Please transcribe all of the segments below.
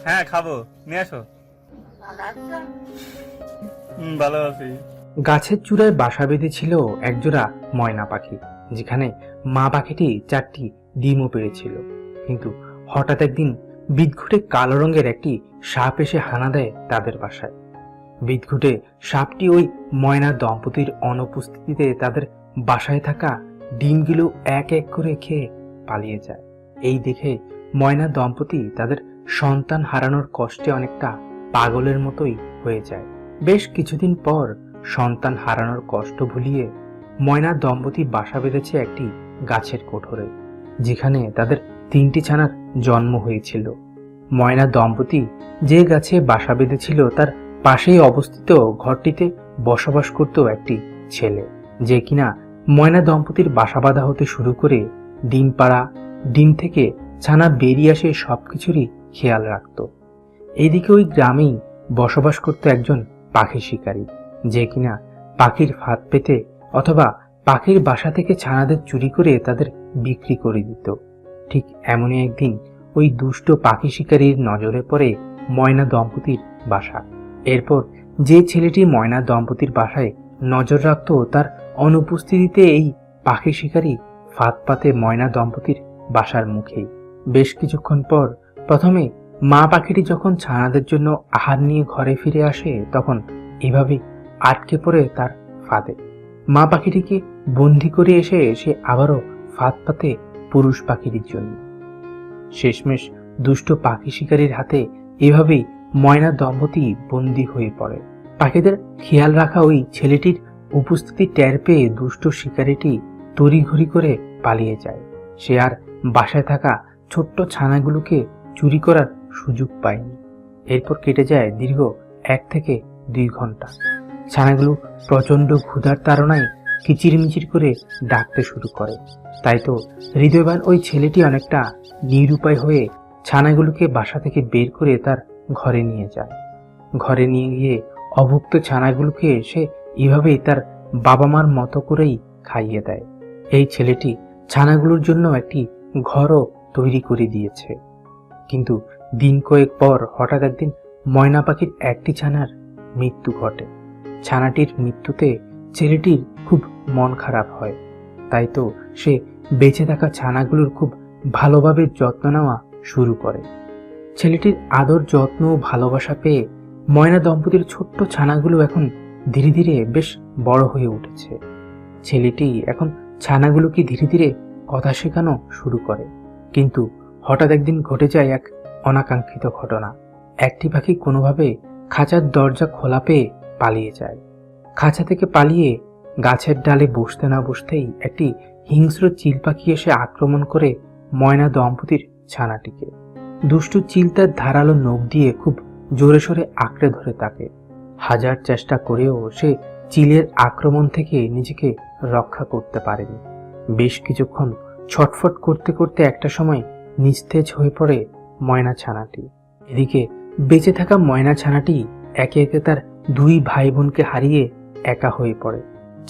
হ্যাঁ খাবো, নিয়ে আসো। ভালো আছি। গাছের চূড়ায় বাসা বেঁধেছিল একজোড়া ময়না পাখি, যেখানে মা পাখিটি 4টি ডিমও পেড়েছিল। কিন্তু হঠাৎ একদিন বিদঘুটে কালো রঙের একটি সাপ এসে হানা দেয় তাদের বাসায়। বিদঘুটে সাপটি ওই ময়না দম্পতির অনুপস্থিতিতে তাদের বাসায় থাকা ডিমগুলো এক এক করে খেয়ে পালিয়ে যায়। এই দেখে ময়না দম্পতি তাদের সন্তান হারানোর কষ্টে অনেকটা পাগলের মতোই হয়ে যায়। বেশ কিছুদিন পর সন্তান হারানোর কষ্ট ভুলিয়ে ময়না দম্পতি বাসা বেঁধেছে একটি গাছের কোঠরে, যেখানে তাদের 3টি ছানার জন্ম হয়েছিল। ময়না দম্পতি যে গাছে বাসা বেঁধেছিল তার পাশেই অবস্থিত ঘরটিতে বসবাস করত একটি ছেলে, যে কিনা ময়না দম্পতির বাসা বাঁধা হতে শুরু করে ডিম পাড়া, ডিম থেকে ছানা বেরিয়ে আসে সবকিছুরই খেয়াল রাখত। এইদিকে ওই গ্রামেই বসবাস করত একজন পাখি শিকারী, যে কিনা পাখির ফাঁদ পেতে অথবা পাখির বাসা থেকে ছানাদের চুরি করে তাদের বিক্রি করে দিত। ঠিক এমনই একদিন ওই দুষ্ট পাখি শিকারীর নজরে পড়ে ময়না দম্পতির বাসা। এরপর যে ছেলেটি ময়না দম্পতির বাসায় নজর রাখত তার অনুপস্থিতিতে এই পাখি শিকারী ফাঁদ পাতে ময়না দম্পতির বাসার মুখেই। বেশ কিছুক্ষণ পর প্রথমে মা পাখিটি যখন ছানাদের জন্য আহার নিয়ে ঘরে ফিরে আসে, তখন এভাবেই আটকে পড়ে তার ফাঁদে। মা পাখিটিকে বন্দি করে এসে সে আবারও ফাঁদ পাতে পুরুষ পাখিটির জন্য। শেষমেশ দুষ্ট পাখি শিকারীর হাতে এভাবেই ময়না দম্পতি বন্দী হয়ে পড়ে। পাখিদের খেয়াল রাখা ওই ছেলেটির উপস্থিতি টের পেয়ে দুষ্ট শিকারীটি তড়িঘড়ি করে পালিয়ে যায়। সে আর বাসায় থাকা ছোট্ট ছানাগুলোকে চুরি করার সুযোগ পায়নি। এরপর কেটে যায় দীর্ঘ 1 থেকে 2 ঘন্টা। ছানাগুলো প্রচন্ড ক্ষুধার তাড়নায় কিচিরমিচির করে ডাকতে শুরু করে। তাই তো হৃদয়বান ওই ছেলেটি অনেকটা নিরুপায় হয়ে ছানাগুলোকে বাসা থেকে বের করে তার ঘরে নিয়ে যায়। ঘরে নিয়ে গিয়ে অভুক্ত ছানাগুলোকে সে এভাবেই তার বাবা মার মতো করেই খাইয়ে দেয়। এই ছেলেটি ছানাগুলোর জন্য একটি ঘরও তৈরি করে দিয়েছে। কিন্তু দিন কয়েক পর হঠাৎ একদিন ময়না পাখির একটি ছানার মৃত্যু ঘটে। ছানাটির মৃত্যুতে ছেলেটির খুব মন খারাপ হয়। তাই তো সে বেঁচে থাকা ছানাগুলোর খুব ভালোভাবে যত্ন নেওয়া শুরু করে। ছেলেটির আদর যত্ন ও ভালোবাসা পেয়ে ময়না দম্পতির ছোট্ট ছানাগুলো এখন ধীরে ধীরে বেশ বড় হয়ে উঠেছে। ছেলেটি এখন ছানাগুলোকে ধীরে ধীরে কথা শেখানো শুরু করে। কিন্তু হঠাৎ একদিন ঘটে যায় এক অনাকাঙ্ক্ষিত ঘটনা। একটি পাখি কোনোভাবে খাঁচার দরজা খোলা পেয়ে পালিয়ে যায়। খাঁচা থেকে পালিয়ে গাছের ডালে বসতে না বসতেই একটি হিংস্র চিল পাখি এসে আক্রমণ করে ময়না দম্পতির ছানাটিকে। দুষ্টু চিল তার ধারালো নখ দিয়ে খুব জোরে সোরে আঁকড়ে ধরে তাকে। হাজার চেষ্টা করেও সে চিলের আক্রমণ থেকে নিজেকে রক্ষা করতে পারেনি। বেশ কিছুক্ষণ ছটফট করতে করতে একটা সময় নিস্তেজ হয়ে পড়ে ময়না ছানাটি। এদিকে বেঁচে থাকা ময়না ছানাটি একে একে তার 2 ভাই বোনকে হারিয়ে একা হয়ে পড়ে।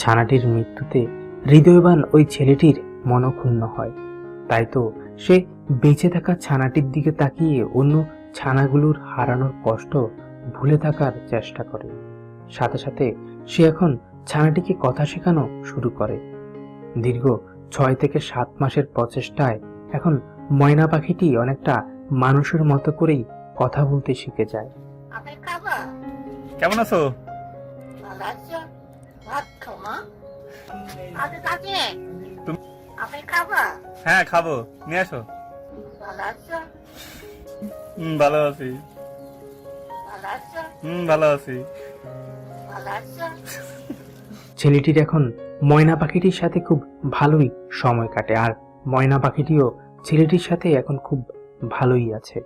ছানাটির মৃত্যুতে হৃদয়বান ওই ছেলেটির মনক্ষুণ্ণ হয়। তাই তো সে বেঁচে থাকা ছানাটির দিকে তাকিয়ে অন্য ছানাগুলোর হারানোর কষ্ট ভুলে থাকার চেষ্টা করে। সাথে সাথে সে এখন ছানাটিকে কথা শেখানো শুরু করে। দীর্ঘ 6 থেকে 7 মাসের প্রচেষ্টায় এখন ময়না পাখিটি অনেকটা মানুষের মতো করেই কথা বলতে শিখে যায়। কেমন আছো? হ্যাঁ খাবো, নিয়ে আসো। ভালো আছি। ভালো আছি। ছেলেটির এখন ময়না পাখিটির সাথে খুব ভালোই সময় কাটে, আর ময়না পাখিটিও ছেলেটির সাথে এখন খুব ভালোই আছে।